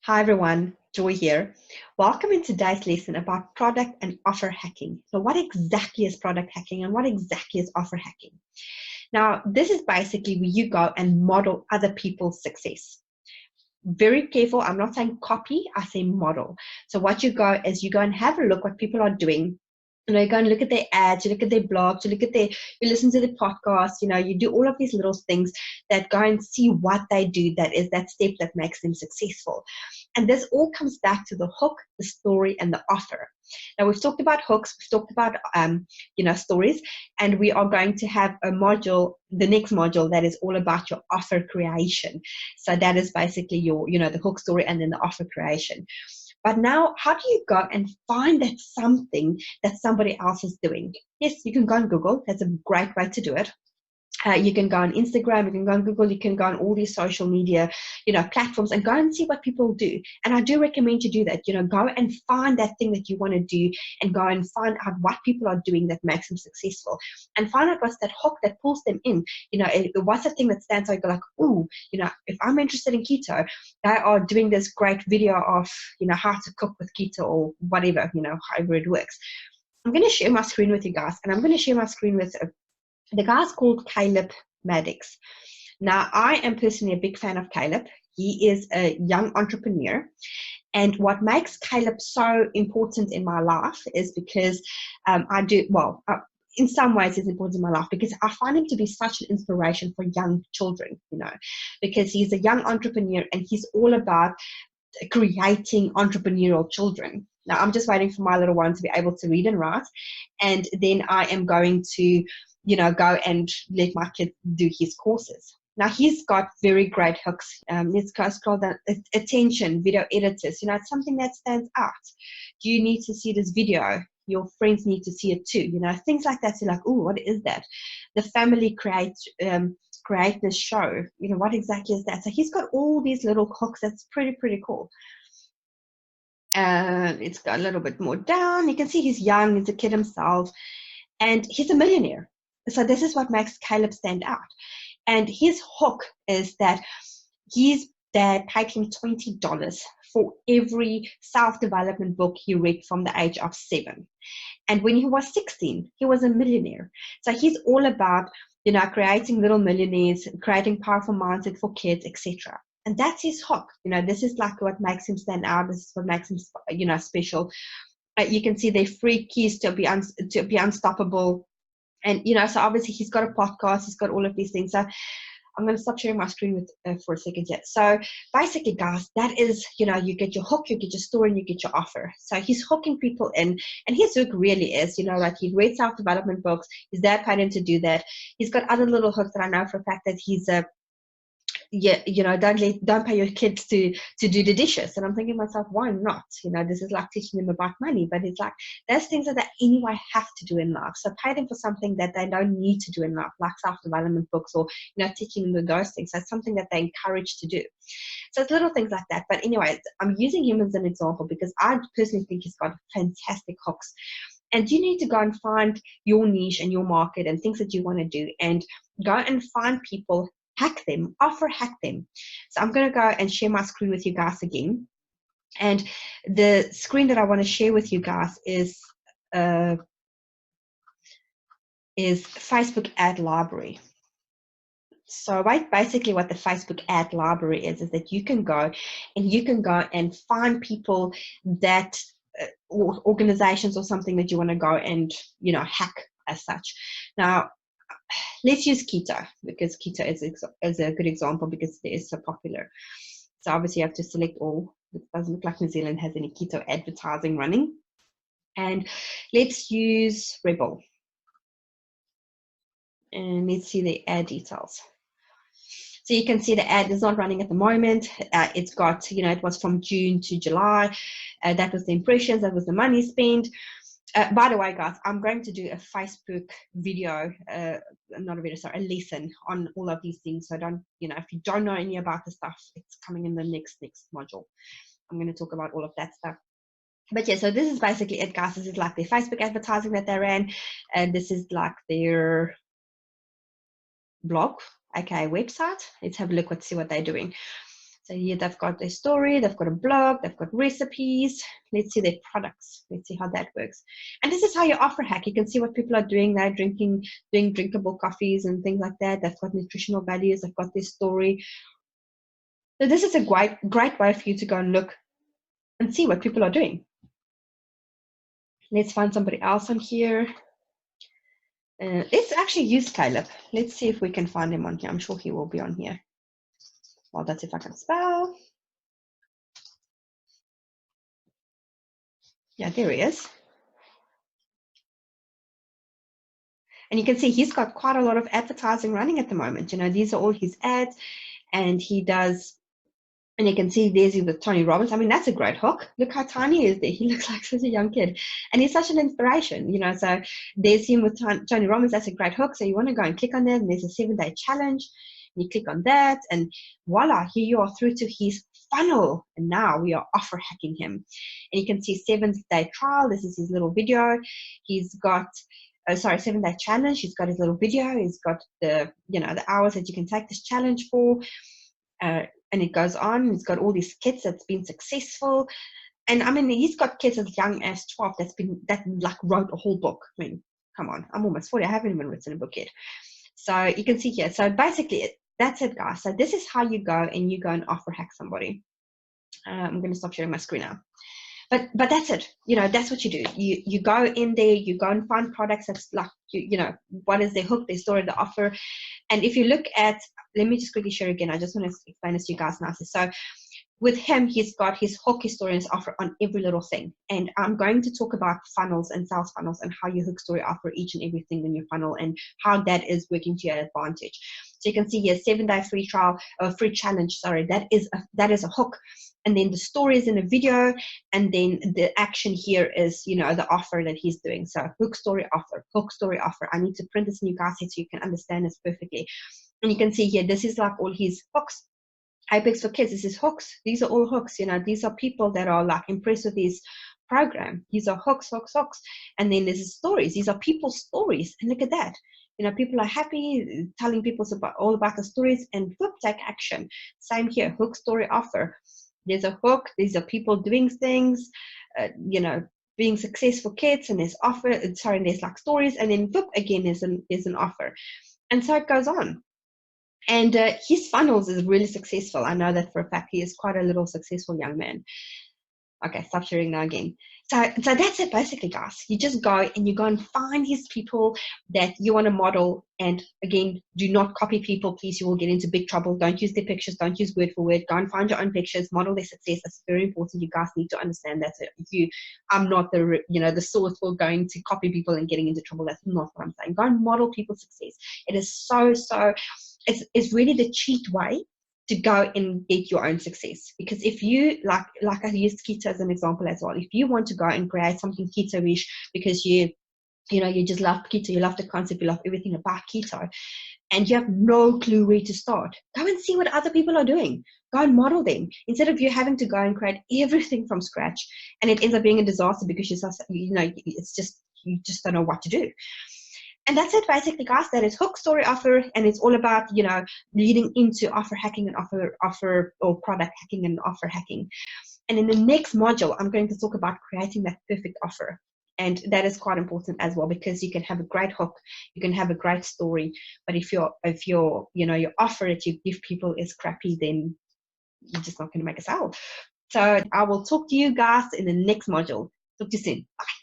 Hi everyone, Joy here. Welcome in today's lesson about product and offer hacking. So what exactly is product hacking and what exactly is offer hacking? Now, this is basically where you go and model other people's success. Very careful, I'm not saying copy, I say model. So what you go is you go and have a look what people are doing. You go and look at their ads, you look at their blogs, you listen to the podcast, you do all of these little things that go and see what they do. That is that step that makes them successful. And this all comes back to the hook, the story, and the offer. Now we've talked about hooks, we've talked about stories, and we are going to have a module, the next module, that is all about your offer creation. So that is basically your, the hook, story, and then the offer creation. But now, how do you go and find that something that somebody else is doing? Yes, you can go on Google. That's a great way to do it. You can go on Instagram, you can go on Google, you can go on all these social media, platforms and go and see what people do. And I do recommend you do that. Go and find that thing that you want to do and go and find out what people are doing that makes them successful and find out what's that hook that pulls them in. What's the thing that stands out? You go like, ooh, if I'm interested in keto, they are doing this great video of, how to cook with keto or whatever, however it works. I'm going to share my screen with you guys, and I'm going to share my screen with the guy's called Caleb Maddox. Now, I am personally a big fan of Caleb. He is a young entrepreneur. And what makes Caleb so important in my life is because in some ways it's important in my life because I find him to be such an inspiration for young children, because he's a young entrepreneur and he's all about creating entrepreneurial children. Now, I'm just waiting for my little one to be able to read and write. And then I am going to go and let my kid do his courses. Now, he's got very great hooks. Let's go scroll down. Attention, video editors. It's something that stands out. You need to see this video. Your friends need to see it too. Things like that. So like, oh, what is that? The family create this show. What exactly is that? So he's got all these little hooks. That's pretty cool. It's got a little bit more down. You can see he's young. He's a kid himself. And he's a millionaire. So this is what makes Caleb stand out. And his hook is that his dad paid him $20 for every self-development book he read from the age of 7. And when he was 16, he was a millionaire. So he's all about, creating little millionaires, creating powerful mindset for kids, etc. And that's his hook. This is like what makes him stand out. This is what makes him, special. You can see they're free keys to be unstoppable. And, so obviously he's got a podcast, he's got all of these things. So I'm going to stop sharing my screen for a second yet. So basically, guys, that is, you get your hook, you get your story, and you get your offer. So he's hooking people in. And his hook really is, like he reads self-development books. His dad paid him to do that. He's got other little hooks that I know for a fact that he's don't pay your kids to do the dishes. And I'm thinking to myself, why not? This is like teaching them about money, but it's like there's things that they anyway have to do in life. So pay them for something that they don't need to do in life, like self-development books or teaching them those things. So it's something that they're encouraged to do. So it's little things like that. But anyway, I'm using him as an example because I personally think he's got fantastic hooks. And you need to go and find your niche and your market and things that you want to do, and go and find people, hack them, offer hack them. So I'm going to go and share my screen with you guys again. And the screen that I want to share with you guys is Facebook ad library. So basically what the Facebook ad library is that you can go and find people that or organizations or something that you want to go and hack as such. Now, let's use keto because keto is a good example because it is so popular. So obviously you have to select all. It doesn't look like New Zealand has any keto advertising running. And let's use Rebel. And let's see the ad details. So you can see the ad is not running at the moment. It's got, it was from June to July. That was the impressions. That was the money spent. By the way, guys, I'm going to do a Facebook video, not a video, sorry, a lesson on all of these things. So don't, if you don't know any about the stuff, it's coming in the next module. I'm going to talk about all of that stuff. But yeah, so this is basically it, guys. This is like their Facebook advertising that they ran. And this is like their blog, aka website. Let's have a look, let's see what they're doing. So here they've got their story, they've got a blog, they've got recipes. Let's see their products. Let's see how that works. And this is how you offer hack. You can see what people are doing. They're doing drinkable coffees and things like that. They've got nutritional values. They've got their story. So this is a great way for you to go and look and see what people are doing. Let's find somebody else on here. Let's actually use Caleb. Let's see if we can find him on here. I'm sure he will be on here. Well, that's if I can spell. Yeah, there he is. And you can see he's got quite a lot of advertising running at the moment. You know, these are all his ads, and he does. And you can see there's him with Tony Robbins. I mean, that's a great hook. Look how tiny he is there. He looks like such a young kid. And he's such an inspiration, you know. So there's him with Tony Robbins. That's a great hook. So you want to go and click on that. And there's a 7-day challenge. And you click on that. And voila, here you are through to his funnel. And now we are offer hacking him. And you can see 7-day trial. This is his little video. He's got... 7-day challenge. He's got his little video. He's got the, you know, the hours that you can take this challenge for. And it goes on. He's got all these kids that's been successful. And I mean, he's got kids as young as 12 that like wrote a whole book. I mean, come on, I'm almost 40. I haven't even written a book yet. So you can see here. So basically, that's it, guys. So this is how you go and offer hack somebody. I'm going to stop sharing my screen now. But that's it. You know, that's what you do. You go in there, you go and find products that's like, you know, what is their hook, their story, the offer. And if you look at, let me just quickly share again. I just want to explain this to you guys nicely. So with him, he's got his hook, his story, and his offer on every little thing. And I'm going to talk about funnels and sales funnels and how you hook, story, offer each and everything in your funnel and how that is working to your advantage. So you can see here, 7-day free trial, free challenge. Sorry, that is a hook. And then the story is in a video, and then the action here is, you know, the offer that he's doing. So hook, story, offer, hook, story, offer. I need to print this in you guys so you can understand this perfectly. And you can see here, this is like all his hooks. Apex for Kids, this is hooks. These are all hooks. You know, these are people that are like impressed with his program. These are hooks, hooks, hooks. And then there's stories. These are people's stories. And look at that. You know, people are happy, telling people all about the stories, and whoop, take action. Same here, hook, story, offer. There's a hook. These are people doing things, you know, being successful kids, and there's offer. Sorry, there's like stories, and then whoop, again is an offer, and so it goes on. And his funnels is really successful. I know that for a fact. He is quite a little successful young man. Okay, stop sharing now again. So that's it basically, guys. You just go and you go and find these people that you want to model. And again, do not copy people, please. You will get into big trouble. Don't use their pictures. Don't use word for word. Go and find your own pictures. Model their success. That's very important. You guys need to understand that. I'm not the source for going to copy people and getting into trouble. That's not what I'm saying. Go and model people's success. It is so. It's really the cheat way to go and get your own success. Because if you, like I used keto as an example as well, if you want to go and create something keto-ish because you just love keto, you love the concept, you love everything about keto, and you have no clue where to start, go and see what other people are doing. Go and model them instead of you having to go and create everything from scratch, and it ends up being a disaster because you just don't know what to do. And that's it basically, guys. That is hook, story, offer, and it's all about, you know, leading into offer hacking and offer or product hacking and offer hacking. And in the next module, I'm going to talk about creating that perfect offer. And that is quite important as well, because you can have a great hook, you can have a great story, but if your offer that you give people is crappy, then you're just not going to make a sale. So I will talk to you guys in the next module. Talk to you soon. Bye.